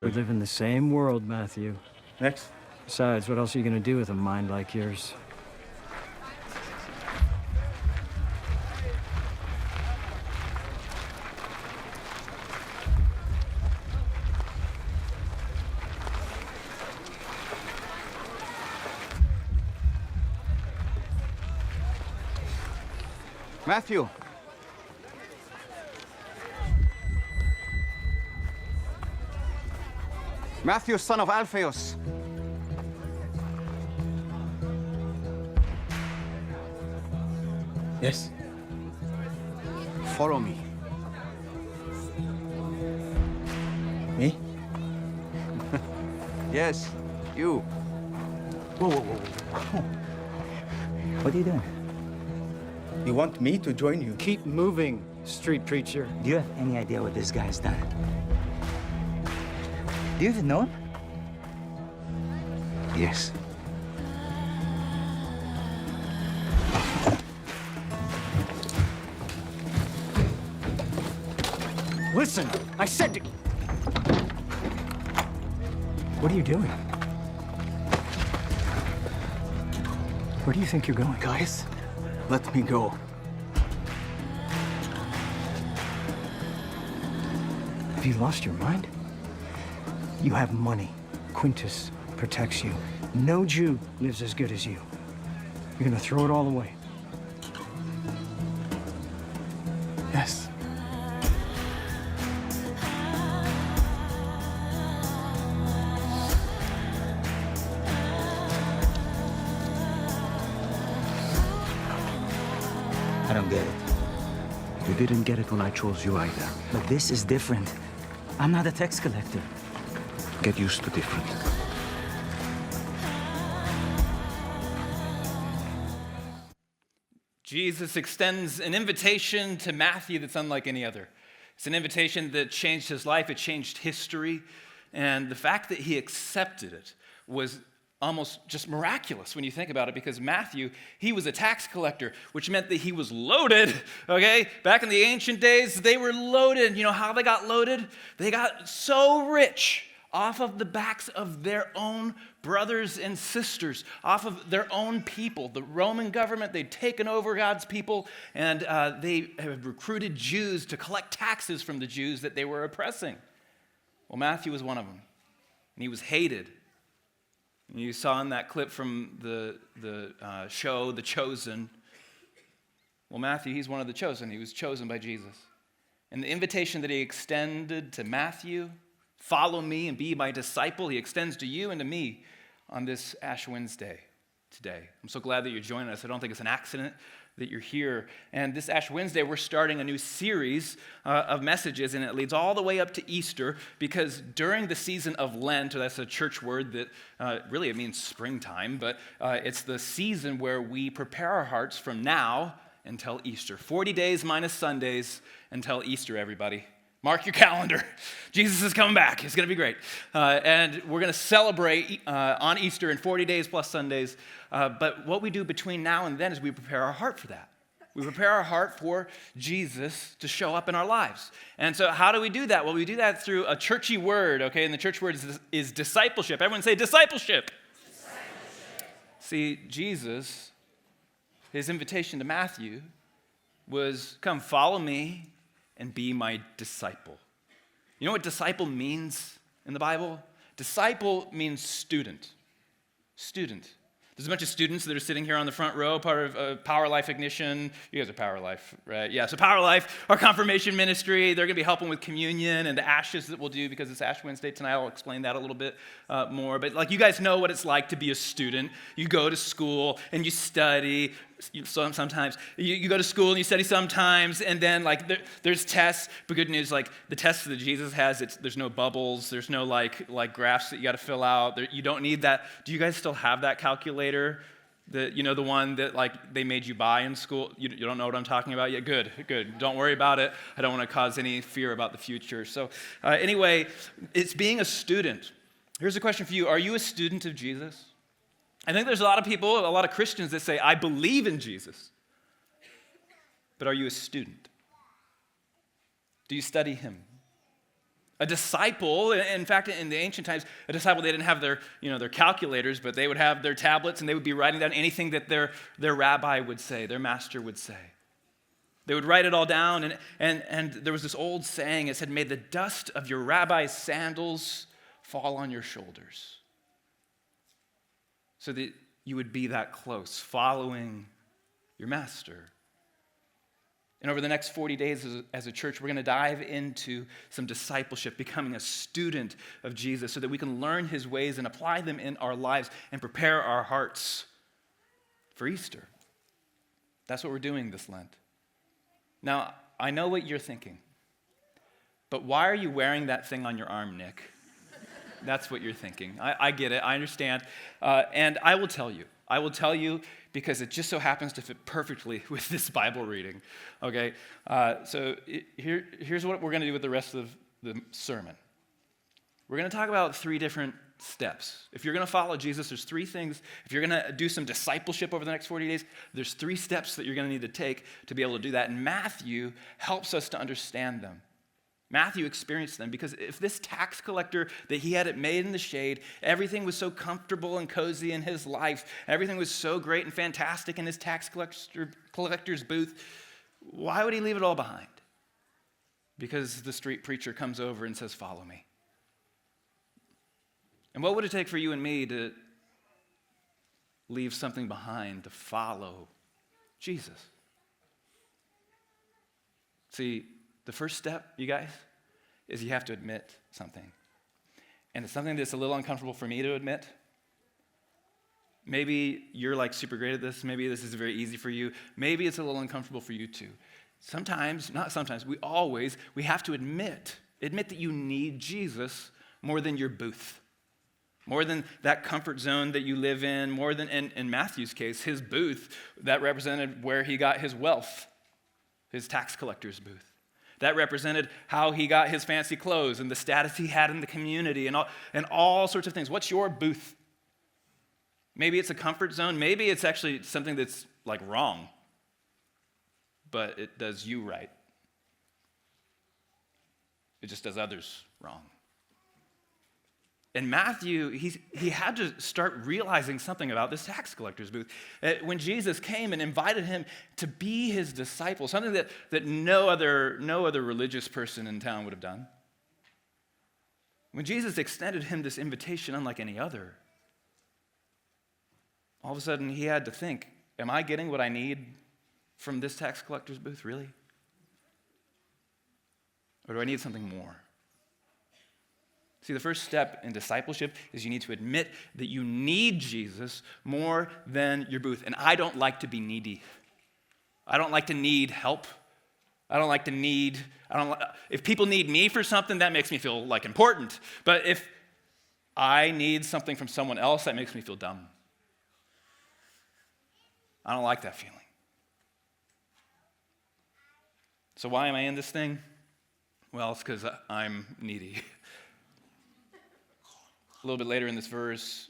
We live in the same world, Matthew. Next. Besides, what else are you gonna do with a mind like yours? Matthew. Matthew, son of Alphaeus. Yes? Follow me. Me? Yes, you. Whoa, whoa, whoa. What are you doing? You want me to join you? Keep moving, street preacher. Do you have any idea what this guy has done? Do you even know him? Yes. Listen, I said to... What are you doing? Where do you think you're going? Guys, let me go. Have you lost your mind? You have money. Quintus protects you. No Jew lives as good as you. You're gonna throw it all away. Yes. I don't get it. You didn't get it when I chose you either. But this is different. I'm not a tax collector. Get used to different. Jesus extends an invitation to Matthew that's unlike any other. It's an invitation that changed his life, it changed history, and the fact that he accepted it was almost just miraculous when you think about it, because Matthew, he was a tax collector, which meant that he was loaded, okay? Back in the ancient days, they were loaded. You know how they got loaded? They got so rich off of the backs of their own brothers and sisters, off of their own people. The Roman government, they'd taken over God's people, and they had recruited Jews to collect taxes from the Jews that they were oppressing. Well, Matthew was one of them, and he was hated. And you saw in that clip from the show, The Chosen. Well, Matthew, he's one of the chosen. He was chosen by Jesus. And the invitation that he extended to Matthew, follow me and be my disciple, he extends to you and to me on this Ash Wednesday today. I'm so glad that you're joining us. I don't think it's an accident that you're here. And this Ash Wednesday, we're starting a new series of messages, and it leads all the way up to Easter, because during the season of Lent, or that's a church word that really it means springtime, but it's the season where we prepare our hearts from now until Easter. 40 days minus Sundays until Easter, everybody. Mark your calendar. Jesus is coming back. It's going to be great. And we're going to celebrate on Easter in 40 days plus Sundays. But what we do between now and then is we prepare our heart for that. We prepare our heart for Jesus to show up in our lives. And so how do we do that? Well, we do that through a churchy word, okay? And the church word is discipleship. Everyone say discipleship. Discipleship. See, Jesus, his invitation to Matthew was, come follow me and be my disciple. You know what disciple means in the Bible? Disciple means student. Student. There's a bunch of students that are sitting here on the front row, part of Power Life Ignition. You guys are Power Life, right? Yeah, so Power Life, our confirmation ministry, they're going to be helping with communion and the ashes that we'll do because it's Ash Wednesday tonight. I'll explain that a little bit more. But like you guys know what it's like to be a student. You go to school and you study. Sometimes you go to school and you study sometimes, and then like there's tests. But good news, like the tests that Jesus has, there's no bubbles, there's no like graphs that you got to fill out. You don't need that. Do you guys still have that calculator? The one that like they made you buy in school? You don't know what I'm talking about yet? Good. Don't worry about it. I don't want to cause any fear about the future. So anyway, it's being a student. Here's a question for you: are you a student of Jesus? I think there's a lot of people, a lot of Christians that say, I believe in Jesus. But are you a student? Do you study him? A disciple, in fact, in the ancient times, a disciple, they didn't have their calculators, but they would have their tablets, and they would be writing down anything that their rabbi would say, their master would say. They would write it all down, and there was this old saying, it said, "May the dust of your rabbi's sandals fall on your shoulders." So that you would be that close, following your master. And over the next 40 days as a church, we're going to dive into some discipleship, becoming a student of Jesus so that we can learn his ways and apply them in our lives and prepare our hearts for Easter. That's what we're doing this Lent. Now, I know what you're thinking, but why are you wearing that thing on your arm, Nick? That's what you're thinking. I get it. I understand. And I will tell you. I will tell you because it just so happens to fit perfectly with this Bible reading. Okay? Here's what we're going to do with the rest of the sermon. We're going to talk about 3 different steps. If you're going to follow Jesus, there's 3 things. If you're going to do some discipleship over the next 40 days, there's 3 steps that you're going to need to take to be able to do that. And Matthew helps us to understand them. Matthew experienced them because if this tax collector that he had it made in the shade, everything was so comfortable and cozy in his life, everything was so great and fantastic in his tax collector's booth, why would he leave it all behind? Because the street preacher comes over and says, "Follow me." And what would it take for you and me to leave something behind to follow Jesus? See, the first step, you guys, is you have to admit something. And it's something that's a little uncomfortable for me to admit. Maybe you're like super great at this. Maybe this is very easy for you. Maybe it's a little uncomfortable for you too. Sometimes, not sometimes, we have to admit that you need Jesus more than your booth. More than that comfort zone that you live in, more than, in Matthew's case, his booth, that represented where he got his wealth, his tax collector's booth. That represented how he got his fancy clothes and the status he had in the community and all sorts of things. What's your booth? Maybe it's a comfort zone. Maybe it's actually something that's like wrong, but it does you right. It just does others wrong. And Matthew, he had to start realizing something about this tax collector's booth. When Jesus came and invited him to be his disciple, something that no other religious person in town would have done. When Jesus extended him this invitation unlike any other, all of a sudden he had to think, am I getting what I need from this tax collector's booth, really? Or do I need something more? See, the first step in discipleship is you need to admit that you need Jesus more than your booth. And I don't like to be needy. I don't like to need help. If people need me for something, that makes me feel like important. But if I need something from someone else, that makes me feel dumb. I don't like that feeling. So why am I in this thing? Well, it's because I'm needy. A little bit later in this verse,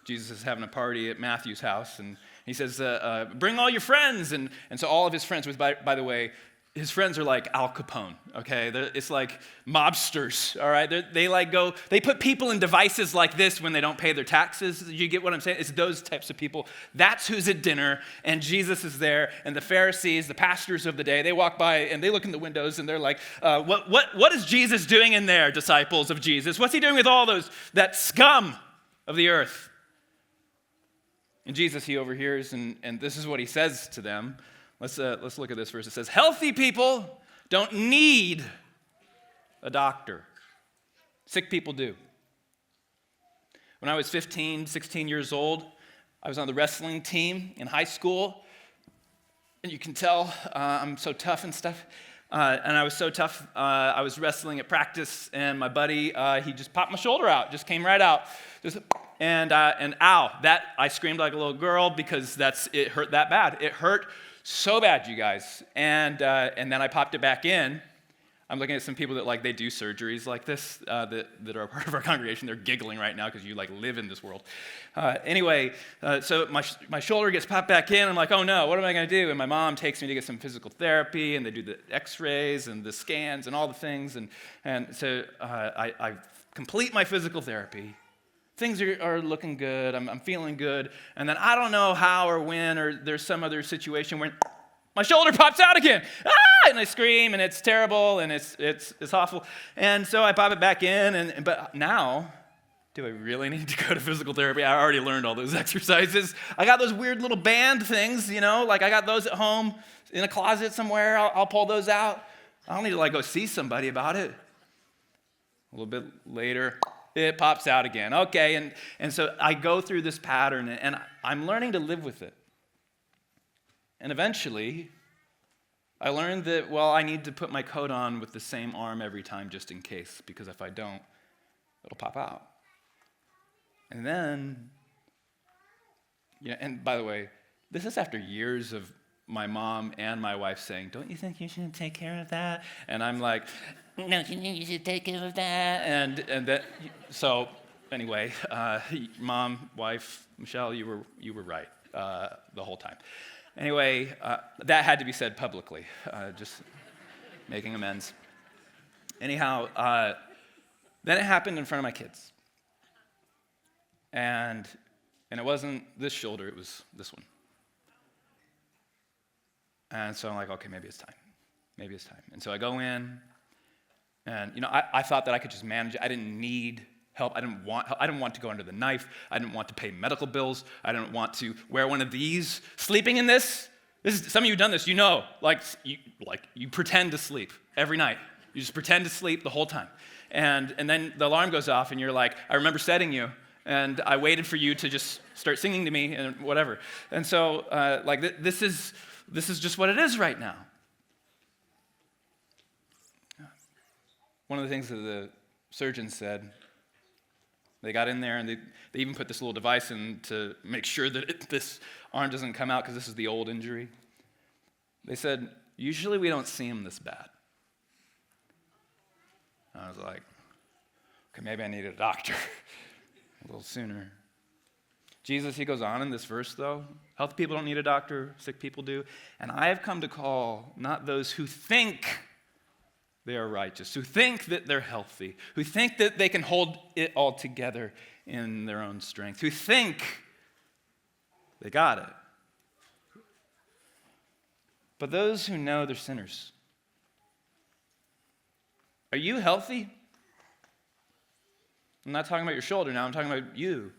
Jesus is having a party at Matthew's house, and he says, bring all your friends. And so all of his friends, which by the way, his friends are like Al Capone, okay? It's like mobsters, all right? They put people in devices like this when they don't pay their taxes. You get what I'm saying? It's those types of people. That's who's at dinner, and Jesus is there, and the Pharisees, the pastors of the day, they walk by, and they look in the windows, and they're like, what is Jesus doing in there, disciples of Jesus? What's he doing with all that scum of the earth? And Jesus, he overhears, and this is what he says to them. Let's look at this verse. It says, healthy people don't need a doctor. Sick people do. When I was 15, 16 years old, I was on the wrestling team in high school. And you can tell I'm so tough and stuff. And I was so tough, I was wrestling at practice, and my buddy, he just popped my shoulder out, just came right out. And ow, that I screamed like a little girl because it hurt that bad. It hurt so bad, you guys. And then I popped it back in. I'm looking at some people that like they do surgeries like this that are a part of our congregation. They're giggling right now because you like live in this world. So my shoulder gets popped back in. I'm like, oh no, what am I going to do? And my mom takes me to get some physical therapy, and they do the X-rays and the scans and all the things. And so I complete my physical therapy. Things are looking good. I'm feeling good. And then I don't know how or when, or there's some other situation where my shoulder pops out again. Ah! And I scream, and it's terrible, and it's awful. And so I pop it back in, but now, do I really need to go to physical therapy? I already learned all those exercises. I got those weird little band things, like I got those at home in a closet somewhere. I'll pull those out. I don't need to go see somebody about it. A little bit later, it pops out again. Okay, and so I go through this pattern, and I'm learning to live with it. And eventually, I learned that, I need to put my coat on with the same arm every time just in case, because if I don't, it'll pop out. And then, and by the way, this is after years of my mom and my wife saying, don't you think you should take care of that? And I'm like, no, you think you should take care of that? And that, so anyway, mom, wife, Michelle, you were right the whole time. Anyway, that had to be said publicly, just making amends. Anyhow, then it happened in front of my kids. And it wasn't this shoulder, it was this one. And so I'm like, okay, maybe it's time. Maybe it's time. And so I go in, and I thought that I could just manage it. I didn't need help. I didn't want to go under the knife. I didn't want to pay medical bills. I didn't want to wear one of these. Sleeping in this is, some of you have done this, you pretend to sleep every night. You just pretend to sleep the whole time. And then the alarm goes off, and you're like, I remember setting you, and I waited for you to just start singing to me and whatever. And so this is just what it is right now. One of the things that the surgeon said, they got in there, and they even put this little device in to make sure that this arm doesn't come out, because this is the old injury. They said, usually we don't see him this bad. I was like, okay, maybe I need a doctor a little sooner. Jesus, he goes on in this verse, though. Healthy people don't need a doctor, sick people do. And I have come to call not those who think they are righteous, who think that they're healthy, who think that they can hold it all together in their own strength, who think they got it. But those who know they're sinners. Are you healthy? I'm not talking about your shoulder now, I'm talking about you.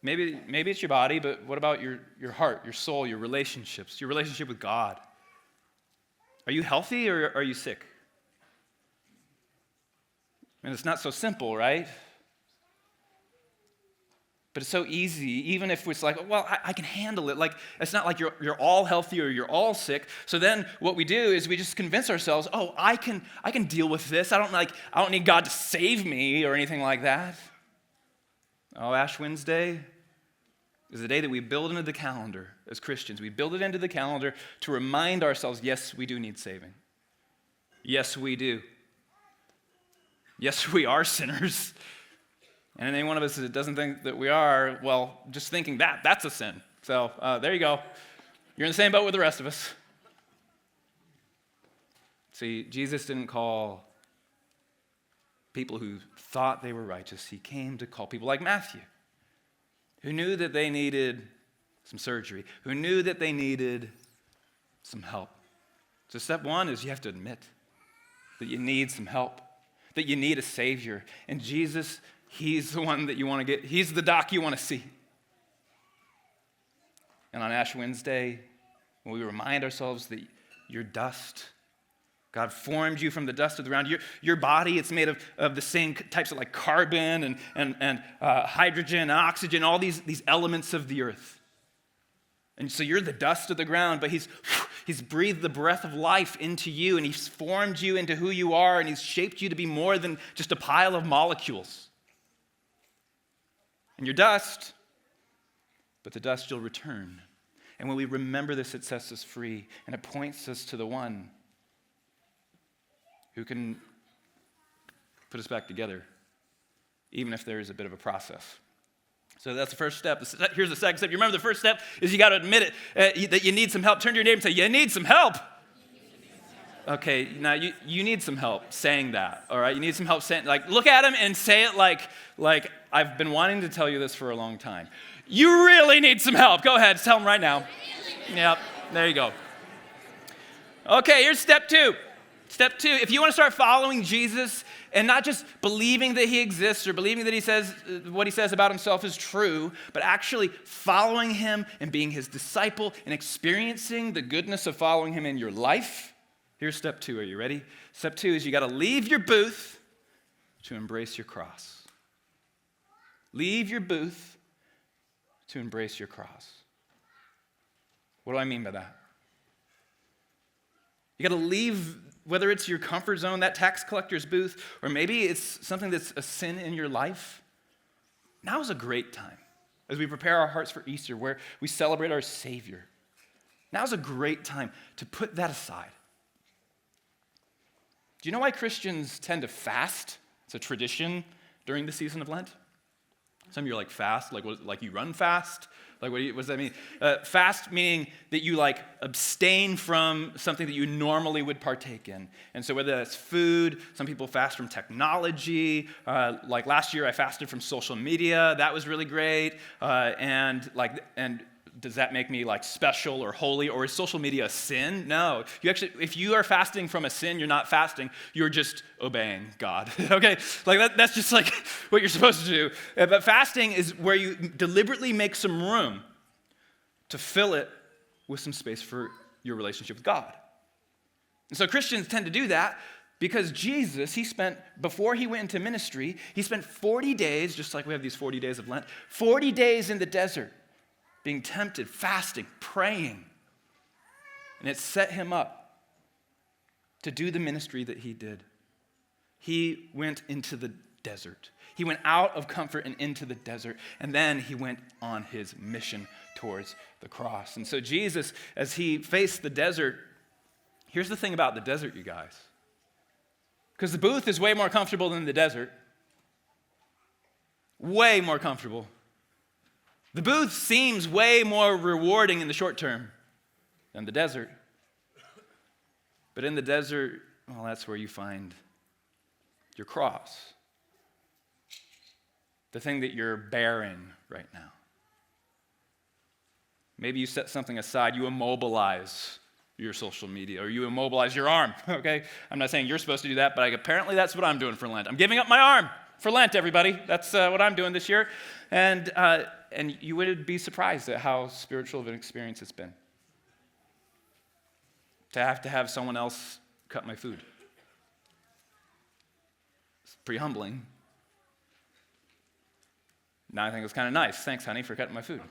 Maybe it's your body, but what about your heart, your soul, your relationships, your relationship with God? Are you healthy or are you sick? And it's not so simple, right? But it's so easy, even if it's like, I can handle it. Like, it's not like you're all healthy or you're all sick. So then what we do is we just convince ourselves, I can deal with this. I don't need God to save me or anything like that. Ash Wednesday is the day that we build into the calendar as Christians. We build it into the calendar to remind ourselves, yes, we do need saving. Yes, we do. Yes, we are sinners. And any one of us that doesn't think that we are, just thinking that's a sin. So there you go. You're in the same boat with the rest of us. See, Jesus didn't call people who thought they were righteous. He came to call people like Matthew, who knew that they needed some surgery, who knew that they needed some help. So step one is you have to admit that you need some help, that you need a Savior. And Jesus, he's the one that you want to get. He's the doc you want to see. And on Ash Wednesday, when we remind ourselves that you're dust, God formed you from the dust of the ground. Your body, it's made of the same types of carbon and hydrogen, oxygen, all these elements of the earth. And so you're the dust of the ground, but he's breathed the breath of life into you, and he's formed you into who you are, and he's shaped you to be more than just a pile of molecules. And you're dust, but the dust you'll return. And when we remember this, it sets us free, and it points us to the one who can put us back together, even if there is a bit of a process. So that's the first step. Here's the second step. You remember the first step is you got to admit it, that you need some help. Turn to your neighbor and say, you need some help. Okay, now you need some help saying that, all right? You need some help saying, like, look at him and say it like I've been wanting to tell you this for a long time. You really need some help. Go ahead, tell him right now. Yep, there you go. Okay, here's step two. Step two, if you want to start following Jesus and not just believing that he exists or believing that he says what he says about himself is true, but actually following him and being his disciple and experiencing the goodness of following him in your life, here's step two. Are you ready? Step two is you got to leave your booth to embrace your cross. Leave your booth to embrace your cross. What do I mean by that? You got to leave, whether it's your comfort zone, that tax collector's booth, or maybe it's something that's a sin in your life. Now is a great time as we prepare our hearts for Easter, where we celebrate our Savior. Now is a great time to put that aside. Do you know why Christians tend to fast? It's a tradition during the season of Lent. Some of you are like, fast? Like you run fast? Like, what does that mean? Fast meaning that you abstain from something that you normally would partake in. And so whether that's food, some people fast from technology. Like last year, I fasted from social media. That was really great. And does that make me special or holy, or is social media a sin? No. If you are fasting from a sin, you're not fasting. You're just obeying God. Okay? That's just what you're supposed to do. But fasting is where you deliberately make some room to fill it with some space for your relationship with God. And so Christians tend to do that because Jesus, before he went into ministry, he spent 40 days, just like we have these 40 days of Lent, 40 days in the desert, being tempted, fasting, praying. And it set him up to do the ministry that he did. He went into the desert. He went out of comfort and into the desert. And then he went on his mission towards the cross. And so Jesus, as he faced the desert, here's the thing about the desert, you guys. Because the booth is way more comfortable than the desert. Way more comfortable. The booth seems way more rewarding in the short term than the desert. But in the desert, well, that's where you find your cross. The thing that you're bearing right now. Maybe you set something aside, you immobilize your social media, or you immobilize your arm, okay? I'm not saying you're supposed to do that, but apparently that's what I'm doing for Lent. I'm giving up my arm for Lent, everybody. That's what I'm doing this year. And you would be surprised at how spiritual of an experience it's been. To have someone else cut my food. It's pretty humbling. Now I think it's kind of nice. Thanks, honey, for cutting my food.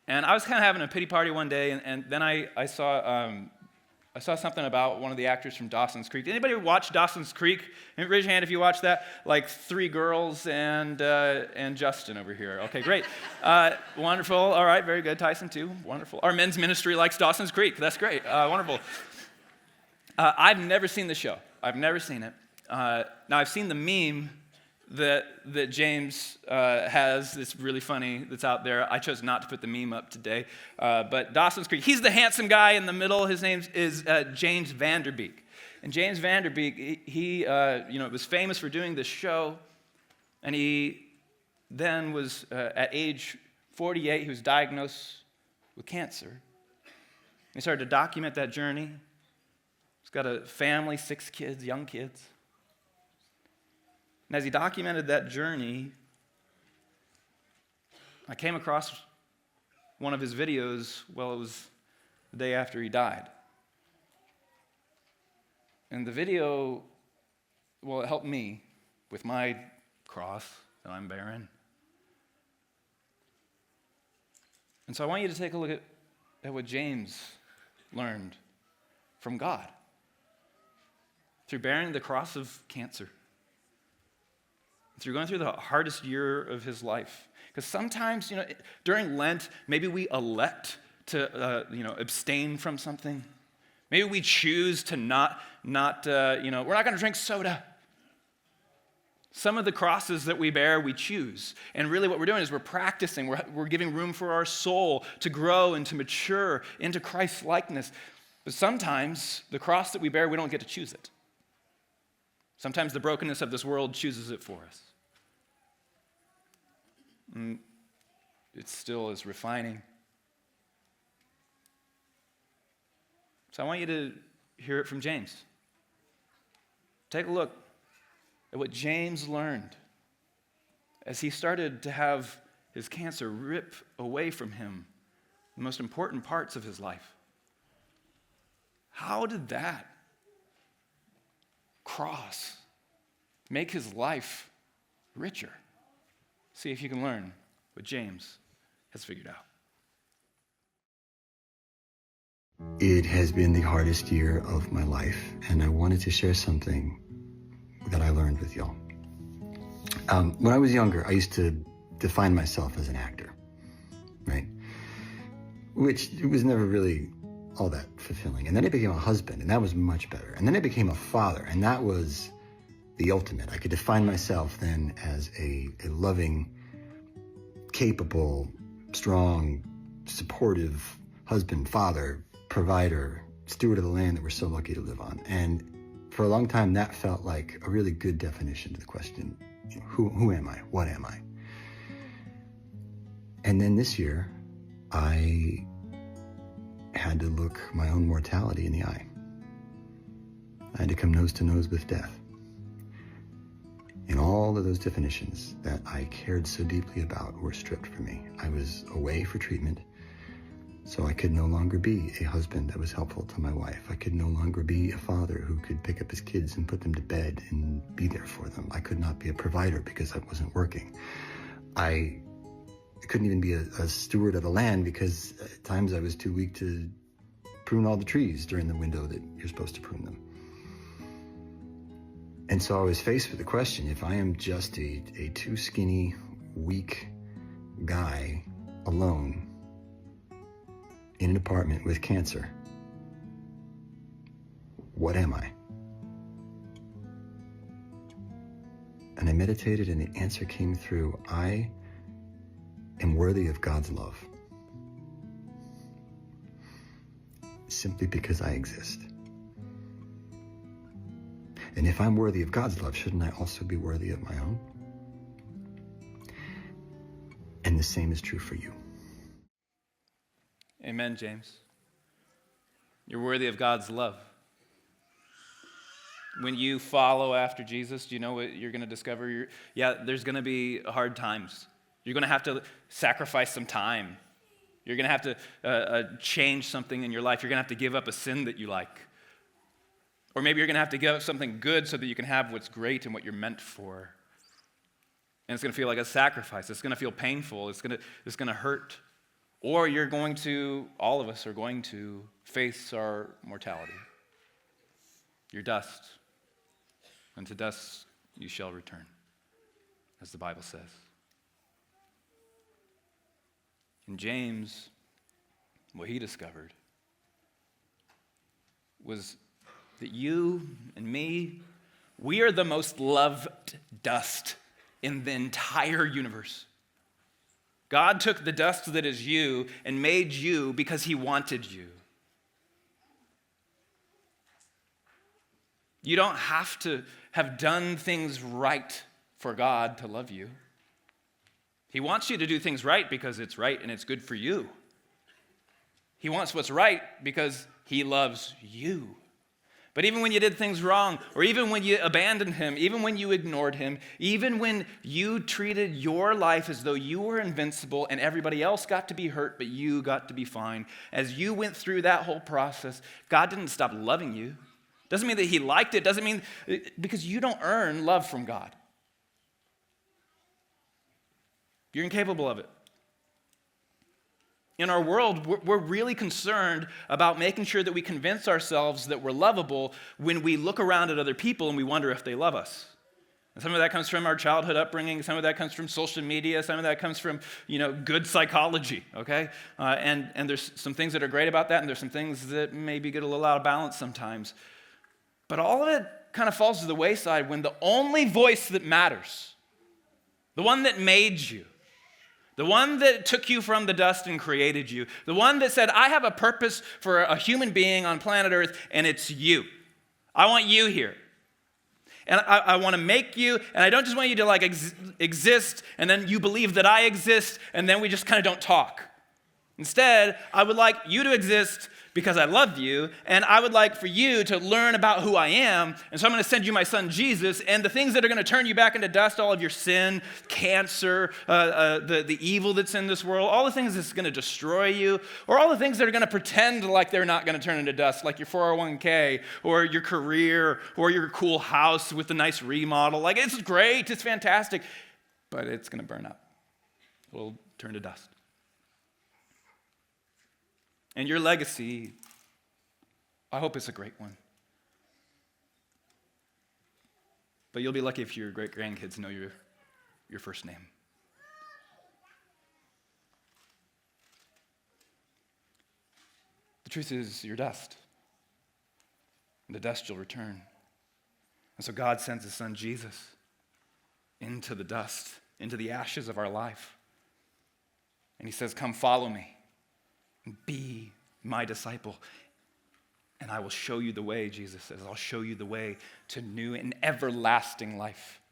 And I was kind of having a pity party one day, and then I saw something about one of the actors from Dawson's Creek. Did anybody watch Dawson's Creek? Raise your hand if you watched that. 3 girls and Justin over here. Okay, great. Wonderful. All right, very good. Tyson too. Wonderful. Our men's ministry likes Dawson's Creek. That's great. Wonderful. I've never seen the show. I've never seen it. Now I've seen the meme that James has. It's really funny. That's out there. I chose not to put the meme up today. But Dawson's Creek. He's the handsome guy in the middle. His name is James Vanderbeek. And James Vanderbeek, he was famous for doing this show. And he then was at age 48. He was diagnosed with cancer. He started to document that journey. He's got a family, 6 kids, young kids. And as he documented that journey, I came across one of his videos. Well, it was the day after he died. And the video, well, it helped me with my cross that I'm bearing. And so I want you to take a look at what James learned from God through bearing the cross of cancer. Through going through the hardest year of his life. Because sometimes, during Lent, maybe we elect to, abstain from something. Maybe we choose to not we're not going to drink soda. Some of the crosses that we bear, we choose. And really what we're doing is we're practicing. We're giving room for our soul to grow and to mature into Christ's likeness. But sometimes the cross that we bear, we don't get to choose it. Sometimes the brokenness of this world chooses it for us. And it still is refining. So I want you to hear it from James. Take a look at what James learned as he started to have his cancer rip away from him the most important parts of his life. How did that cross make his life richer? See if you can learn what James has figured out. It has been the hardest year of my life, and I wanted to share something that I learned with y'all. When I was younger, I used to define myself as an actor, right? Which was never really all that fulfilling. And then I became a husband, and that was much better. And then I became a father, and that was the ultimate. I could define myself then as a loving, capable, strong, supportive husband, father, provider, steward of the land that we're so lucky to live on. And for a long time, that felt like a really good definition to the question, who am I? What am I? And then this year, I had to look my own mortality in the eye. I had to come nose to nose with death. And all of those definitions that I cared so deeply about were stripped from me. I was away for treatment, so I could no longer be a husband that was helpful to my wife. I could no longer be a father who could pick up his kids and put them to bed and be there for them. I could not be a provider because I wasn't working. I couldn't even be a steward of the land because at times I was too weak to prune all the trees during the window that you're supposed to prune them. And so I was faced with the question, if I am just a too skinny, weak guy alone in an apartment with cancer, what am I? And I meditated and the answer came through. I am worthy of God's love. Simply because I exist. And if I'm worthy of God's love, shouldn't I also be worthy of my own? And the same is true for you. Amen, James. You're worthy of God's love. When you follow after Jesus, do you know what you're going to discover? There's going to be hard times. You're going to have to sacrifice some time. You're going to have to change something in your life. You're going to have to give up a sin that you like. Or maybe you're going to have to give up something good so that you can have what's great and what you're meant for. And it's going to feel like a sacrifice. It's going to feel painful. It's going to hurt. Or all of us are going to face our mortality. You're dust, and to dust you shall return, as the Bible says. And James, what he discovered was that you and me, we are the most loved dust in the entire universe. God took the dust that is you and made you because he wanted you. You don't have to have done things right for God to love you. He wants you to do things right because it's right and it's good for you. He wants what's right because he loves you. But even when you did things wrong, or even when you abandoned him, even when you ignored him, even when you treated your life as though you were invincible and everybody else got to be hurt, but you got to be fine, as you went through that whole process, God didn't stop loving you. Doesn't mean that he liked it. Doesn't mean, because you don't earn love from God. You're incapable of it. In our world, we're really concerned about making sure that we convince ourselves that we're lovable when we look around at other people and we wonder if they love us. And some of that comes from our childhood upbringing. Some of that comes from social media. Some of that comes from, good psychology, okay? And there's some things that are great about that, and there's some things that maybe get a little out of balance sometimes. But all of it kind of falls to the wayside when the only voice that matters, the one that made you, the one that took you from the dust and created you, the one that said, I have a purpose for a human being on planet Earth, and it's you. I want you here. And I want to make you, and I don't just want you to exist, and then you believe that I exist, and then we just kind of don't talk. Instead, I would like you to exist because I love you, and I would like for you to learn about who I am, and so I'm going to send you my son Jesus, and the things that are going to turn you back into dust, all of your sin, cancer, the evil that's in this world, all the things that's going to destroy you, or all the things that are going to pretend like they're not going to turn into dust, like your 401k, or your career, or your cool house with the nice remodel. Like, it's great, it's fantastic, but it's going to burn up. It will turn to dust. And your legacy, I hope it's a great one. But you'll be lucky if your great-grandkids know your first name. The truth is, you're dust. And to dust you'll return. And so God sends his son Jesus into the dust, into the ashes of our life. And he says, come follow me. Be my disciple, and I will show you the way, Jesus says. I'll show you the way to new and everlasting life.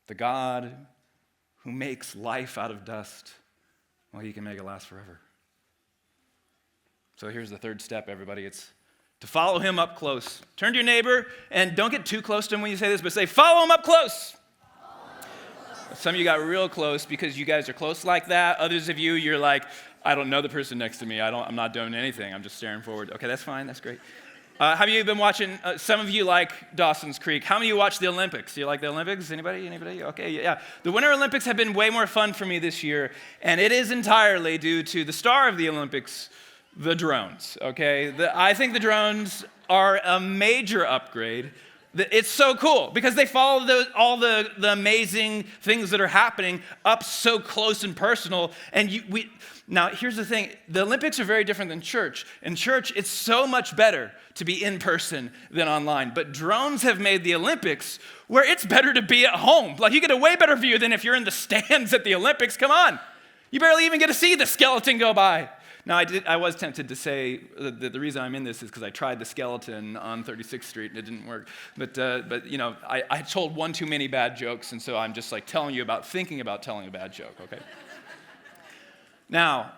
The God who makes life out of dust, well, he can make it last forever. So here's the third step, everybody. It's to follow him up close. Turn to your neighbor, and don't get too close to him when you say this, but say, follow him up close. Some of you got real close because you guys are close like that. Others of you, you're like, I don't know the person next to me. I'm not doing anything. I'm just staring forward. Okay, that's fine. That's great. How many of you been watching? Some of you like Dawson's Creek. How many of you watch the Olympics? Do you like the Olympics? Anybody? Okay, yeah. The Winter Olympics have been way more fun for me this year, and it is entirely due to the star of the Olympics, the drones, okay? I think the drones are a major upgrade. It's so cool because they follow all the amazing things that are happening up so close and personal. And now, here's the thing. The Olympics are very different than church. In church, it's so much better to be in person than online. But drones have made the Olympics where it's better to be at home. Like, you get a way better view than if you're in the stands at the Olympics. Come on. You barely even get to see the skeleton go by. Now, I was tempted to say that the reason I'm in this is because I tried the skeleton on 36th Street and it didn't work. But I told one too many bad jokes, and so I'm just like thinking about telling a bad joke, okay? Now,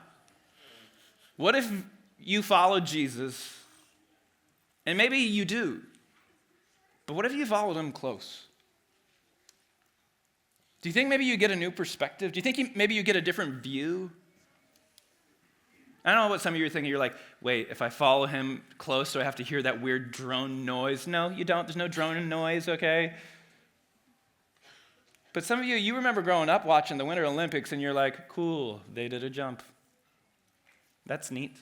what if you followed Jesus, and maybe you do, but what if you followed him close? Do you think maybe you get a new perspective? Do you think maybe you get a different view? I don't know what some of you are thinking. You're like, wait, if I follow him close, do I have to hear that weird drone noise? No, you don't. There's no drone noise, okay? But some of you remember growing up watching the Winter Olympics, and you're like, cool, they did a jump. That's neat.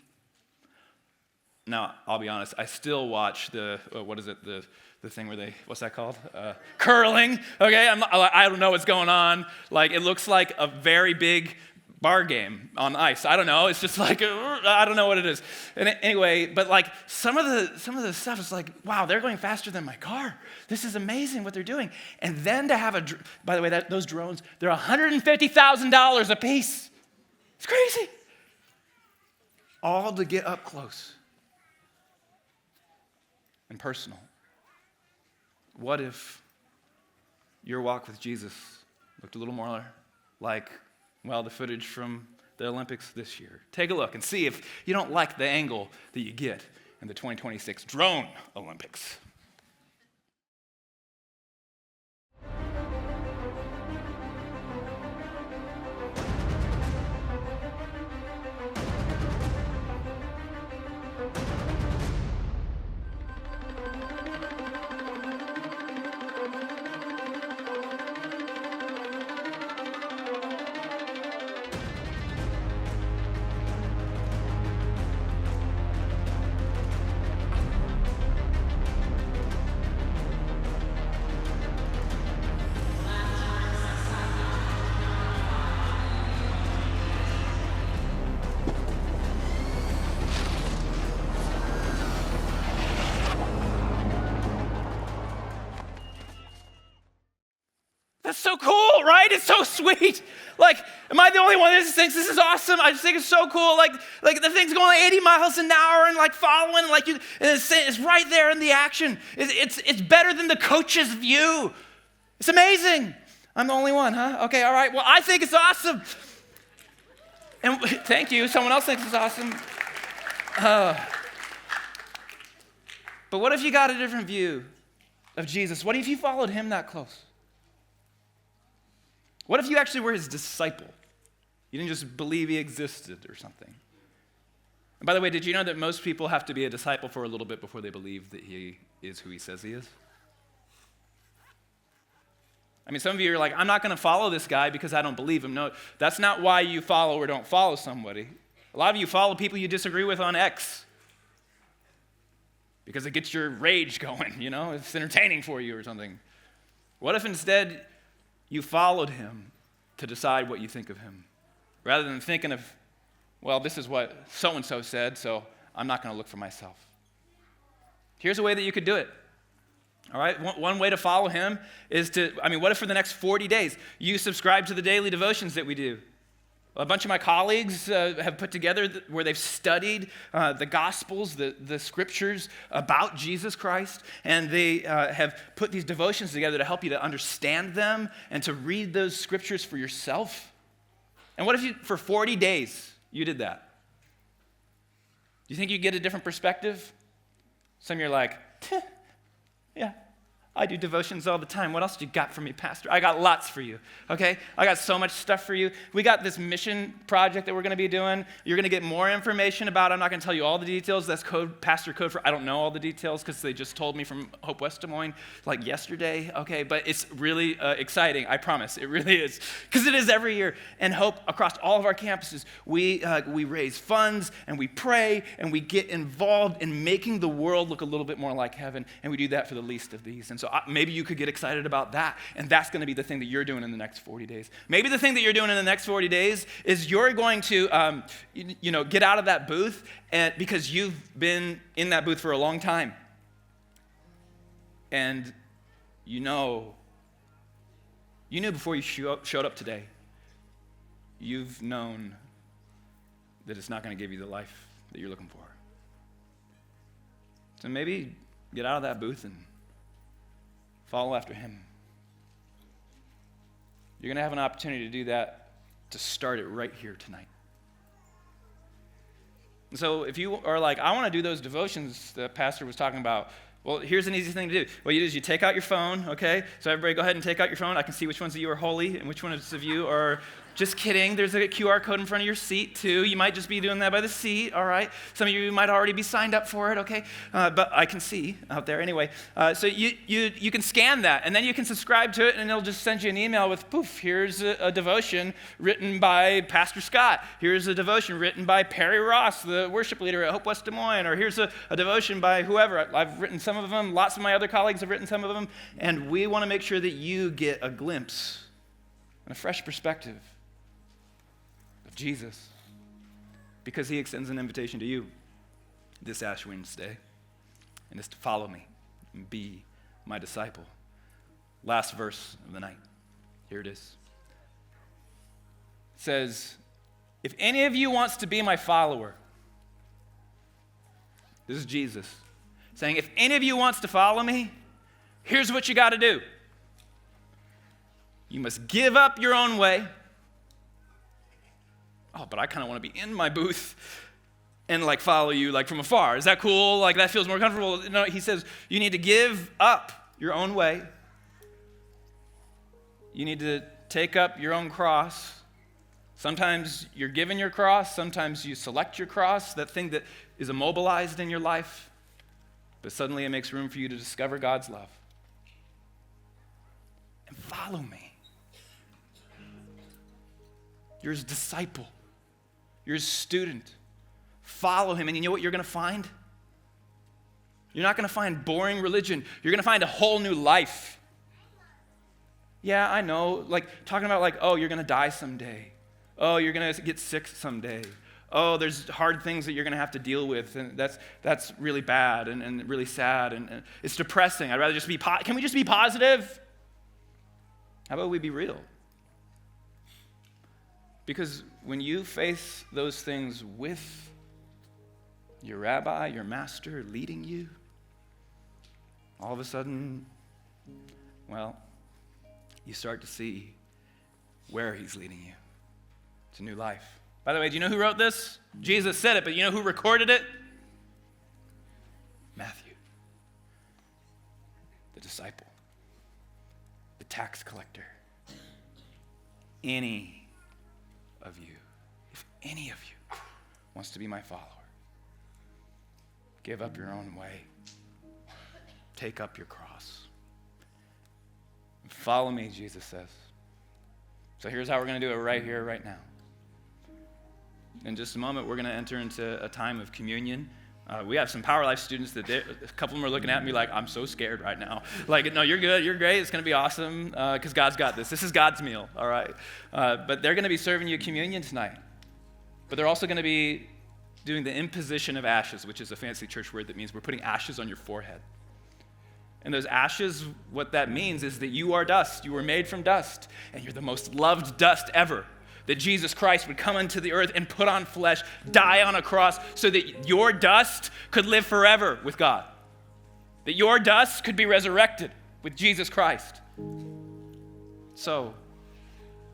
Now, I'll be honest, I still watch the thing where what's that called? Curling, okay? I don't know what's going on. Like, it looks like a very big bar game on ice. I don't know. It's just like, I don't know what it is. And anyway, but like some of the stuff is like, wow, they're going faster than my car. This is amazing what they're doing. And then to have by the way, those drones, they're $150,000 a piece. It's crazy. All to get up close and personal. What if your walk with Jesus looked a little more like, well, the footage from the Olympics this year? Take a look and see if you don't like the angle that you get in the 2026 Drone Olympics. That's so cool, right? It's so sweet. Like, am I the only one that thinks this is awesome? I just think it's so cool. Like the thing's going like 80 miles an hour and like following, like and it's right there in the action. It's better than the coach's view. It's amazing. I'm the only one, huh? Okay, all right. Well, I think it's awesome. And thank you. Someone else thinks it's awesome. But what if you got a different view of Jesus? What if you followed him that close? What if you actually were his disciple? You didn't just believe he existed or something. And by the way, did you know that most people have to be a disciple for a little bit before they believe that he is who he says he is? I mean, some of you are like, I'm not going to follow this guy because I don't believe him. No, that's not why you follow or don't follow somebody. A lot of you follow people you disagree with on X because it gets your rage going, It's entertaining for you or something. What if instead you followed him to decide what you think of him, rather than thinking of, well, this is what so-and-so said, so I'm not going to look for myself. Here's a way that you could do it. All right, one way to follow him is what if for the next 40 days you subscribe to the daily devotions that we do? A bunch of my colleagues have put together where they've studied the Gospels, the Scriptures about Jesus Christ, and they have put these devotions together to help you to understand them and to read those Scriptures for yourself. And what if for 40 days you did that? Do you think you'd get a different perspective? Some of you are like, yeah, I do devotions all the time. What else do you got for me, Pastor? I got lots for you, okay? I got so much stuff for you. We got this mission project that we're going to be doing. You're going to get more information about it. I'm not going to tell you all the details. That's pastor code for I don't know all the details because they just told me from Hope West Des Moines like yesterday, okay? But it's really exciting, I promise. It really is, because it is every year. And Hope, across all of our campuses, we raise funds and we pray and we get involved in making the world look a little bit more like heaven, and we do that for the least of these. And so maybe you could get excited about that, and that's going to be the thing that you're doing in the next 40 days. Maybe the thing that you're doing in the next 40 days is you're going to, get out of that booth because you've been in that booth for a long time, and you knew before you showed up today, you've known that it's not going to give you the life that you're looking for. So maybe get out of that booth and follow after him. You're going to have an opportunity to do that, to start it right here tonight. And so if you are like, I want to do those devotions the pastor was talking about, well, here's an easy thing to do. What you do is you take out your phone, okay? So everybody go ahead and take out your phone. I can see which ones of you are holy and which ones of you are just kidding. There's a QR code in front of your seat, too. You might just be doing that by the seat, all right? Some of you might already be signed up for it, okay? But I can see out there anyway. So you can scan that, and then you can subscribe to it, and it'll just send you an email with, poof, here's a devotion written by Pastor Scott. Here's a devotion written by Perry Ross, the worship leader at Hope West Des Moines. Or here's a devotion by whoever. I've written some of them. Lots of my other colleagues have written some of them. And we want to make sure that you get a glimpse and a fresh perspective of Jesus, because he extends an invitation to you this Ash Wednesday, and it's to follow me and be my disciple. Last verse of the night. Here it is. It says, if any of you wants to be my follower, this is Jesus saying, if any of you wants to follow me, here's what you got to do. You must give up your own way. Oh, but I kind of want to be in my booth and follow you from afar. Is that cool? That feels more comfortable. No, he says you need to give up your own way. You need to take up your own cross. Sometimes you're given your cross. Sometimes you select your cross, that thing that is immobilized in your life. But suddenly it makes room for you to discover God's love. And follow me. You're his disciple. You're his student. Follow him, and you know what you're going to find? You're not going to find boring religion. You're going to find a whole new life. Yeah, I know. Talking about oh, you're going to die someday. Oh, you're going to get sick someday. Oh, there's hard things that you're going to have to deal with, and that's really bad and really sad, and it's depressing. I'd rather just be can we just be positive? How about we be real? Because when you face those things with your rabbi, your master leading you, all of a sudden, well, you start to see where he's leading you. It's a new life. By the way, do you know who wrote this? Jesus said it, but you know who recorded it? Matthew, the disciple, the tax collector. Any of you, if any of you wants to be my follower, give up your own way. Take up your cross. Follow me, Jesus says. So here's how we're going to do it right here, right now. In just a moment, we're going to enter into a time of communion. We have some Power Life students that a couple of them are looking at me like, I'm so scared right now. Like, no, you're good, you're great, it's going to be awesome because God's got this. This is God's meal, all right? But they're going to be serving you communion tonight. But they're also going to be doing the imposition of ashes, which is a fancy church word that means we're putting ashes on your forehead. And those ashes, what that means is that you are dust. You were made from dust, and you're the most loved dust ever. That Jesus Christ would come into the earth and put on flesh, die on a cross, so that your dust could live forever with God. That your dust could be resurrected with Jesus Christ. So,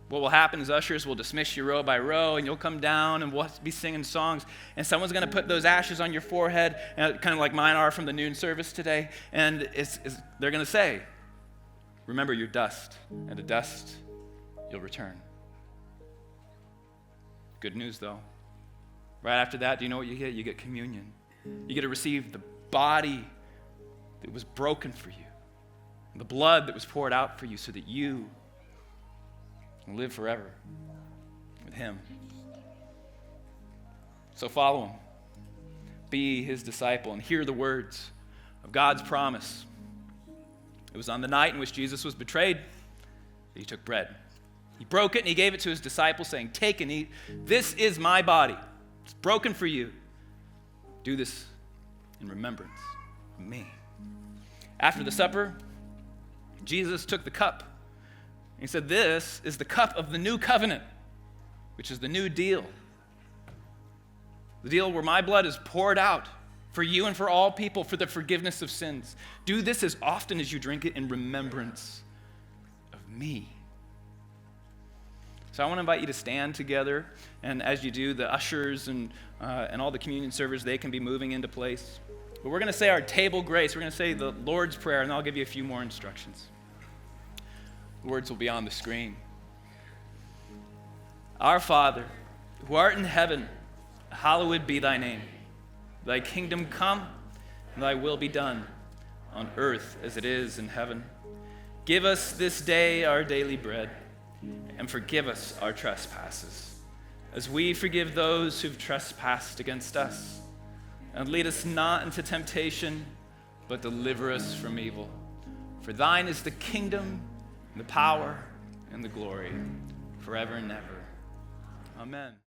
what will happen is ushers will dismiss you row by row, and you'll come down, and we'll be singing songs, and someone's going to put those ashes on your forehead, kind of like mine are from the noon service today, and they're going to say, remember your dust, and to dust you'll return. Good news, though. Right after that, do you know what you get? You get communion. You get to receive the body that was broken for you, and the blood that was poured out for you so that you can live forever with him. So follow him. Be his disciple and hear the words of God's promise. It was on the night in which Jesus was betrayed that he took bread. He broke it and he gave it to his disciples, saying, take and eat. This is my body. It's broken for you. Do this in remembrance of me. After the supper, Jesus took the cup. He said, this is the cup of the new covenant, which is the new deal. The deal where my blood is poured out for you and for all people for the forgiveness of sins. Do this as often as you drink it in remembrance of me. So I want to invite you to stand together, and as you do, the ushers and all the communion servers, they can be moving into place. But we're going to say our table grace. We're going to say the Lord's Prayer, and I'll give you a few more instructions. The words will be on the screen. Our Father, who art in heaven, hallowed be thy name. Thy kingdom come, and thy will be done, on earth as it is in heaven. Give us this day our daily bread, and forgive us our trespasses, as we forgive those who've trespassed against us. And lead us not into temptation, but deliver us from evil. For thine is the kingdom, and the power, and the glory, forever and ever. Amen.